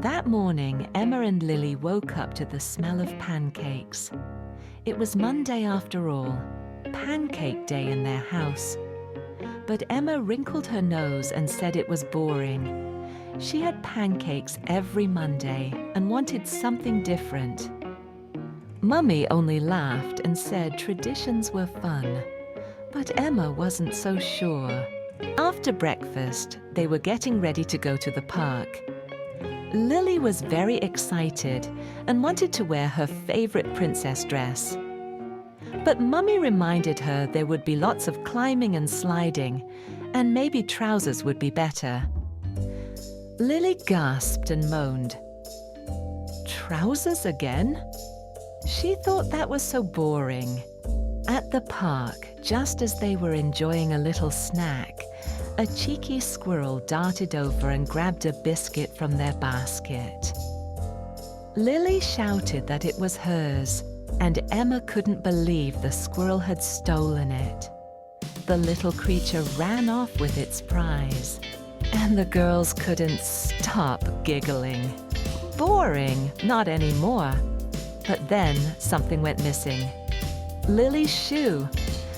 That morning, Emma and Lily woke up to the smell of pancakes. It was Monday after all, Pancake Day in their house. But Emma wrinkled her nose and said it was boring. She had pancakes every Monday and wanted something different. Mummy only laughed and said traditions were fun. But Emma wasn't so sure. After breakfast, they were getting ready to go to the park. Lily was very excited and wanted to wear her favorite princess dress. But Mummy reminded her there would be lots of climbing and sliding, and maybe trousers would be better. Lily gasped and moaned. Trousers again? She thought that was so boring. At the park, just as they were enjoying a little snack, a cheeky squirrel darted over and grabbed a biscuit from their basket. Lily shouted that it was hers, and Emma couldn't believe the squirrel had stolen it. The little creature ran off with its prize, and the girls couldn't stop giggling. Boring, not anymore. But then something went missing. Lily's shoe.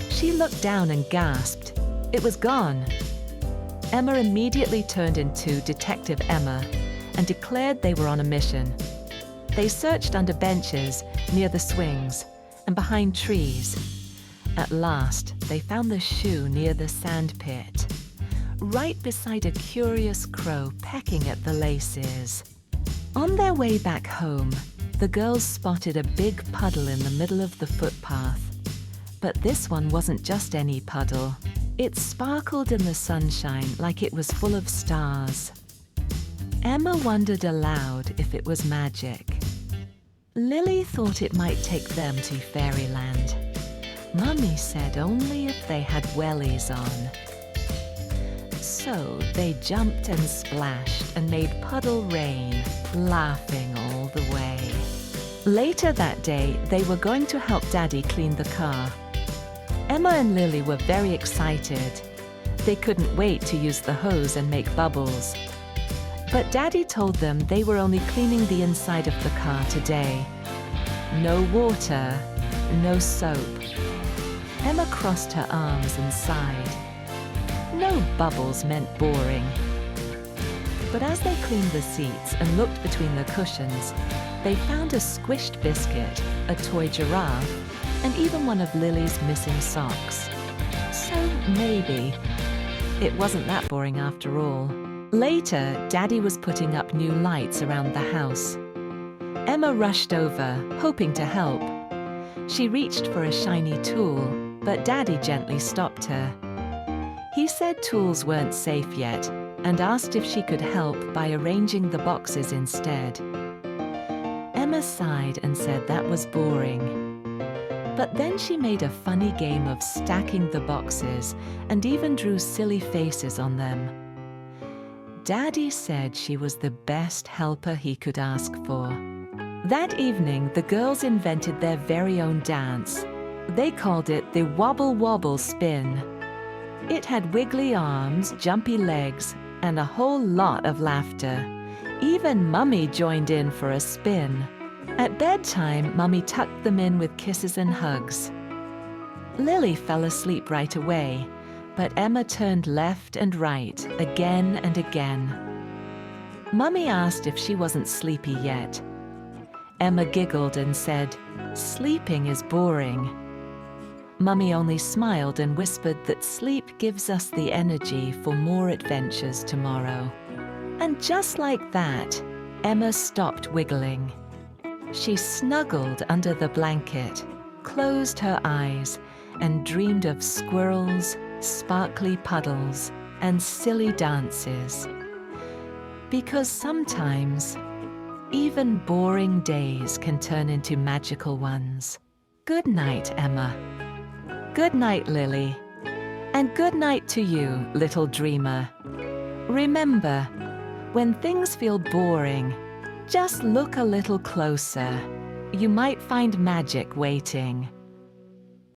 She looked down and gasped. It was gone. Emma immediately turned into Detective Emma and declared they were on a mission. They searched under benches, near the swings, and behind trees. At last, they found the shoe near the sand pit, right beside a curious crow pecking at the laces. On their way back home, the girls spotted a big puddle in the middle of the footpath. But this one wasn't just any puddle. It sparkled in the sunshine like it was full of stars. Emma wondered aloud if it was magic. Lily thought it might take them to fairyland. Mummy said only if they had wellies on. So they jumped and splashed and made puddle rain, laughing all the way. Later that day, they were going to help Daddy clean the car. Emma and Lily were very excited. They couldn't wait to use the hose and make bubbles. But Daddy told them they were only cleaning the inside of the car today. No water, no soap. Emma crossed her arms and sighed. No bubbles meant boring. But as they cleaned the seats and looked between the cushions, they found a squished biscuit, a toy giraffe, and even one of Lily's missing socks. So maybe it wasn't that boring after all. Later, Daddy was putting up new lights around the house. Emma rushed over, hoping to help. She reached for a shiny tool, but Daddy gently stopped her. He said tools weren't safe yet and asked if she could help by arranging the boxes instead. Emma sighed and said that was boring. But then she made a funny game of stacking the boxes and even drew silly faces on them. Daddy said she was the best helper he could ask for. That evening, the girls invented their very own dance. They called it the Wobble-Wobble Spin. It had wiggly arms, jumpy legs, and a whole lot of laughter. Even Mummy joined in for a spin. At bedtime, Mummy tucked them in with kisses and hugs. Lily fell asleep right away, but Emma turned left and right, again and again. Mummy asked if she wasn't sleepy yet. Emma giggled and said, "Sleeping is boring." Mummy only smiled and whispered that sleep gives us the energy for more adventures tomorrow. And just like that, Emma stopped wiggling. She snuggled under the blanket, closed her eyes, and dreamed of squirrels, sparkly puddles, and silly dances. Because sometimes, even boring days can turn into magical ones. Good night, Emma. Good night, Lily. And good night to you, little dreamer. Remember, when things feel boring, just look a little closer. You might find magic waiting.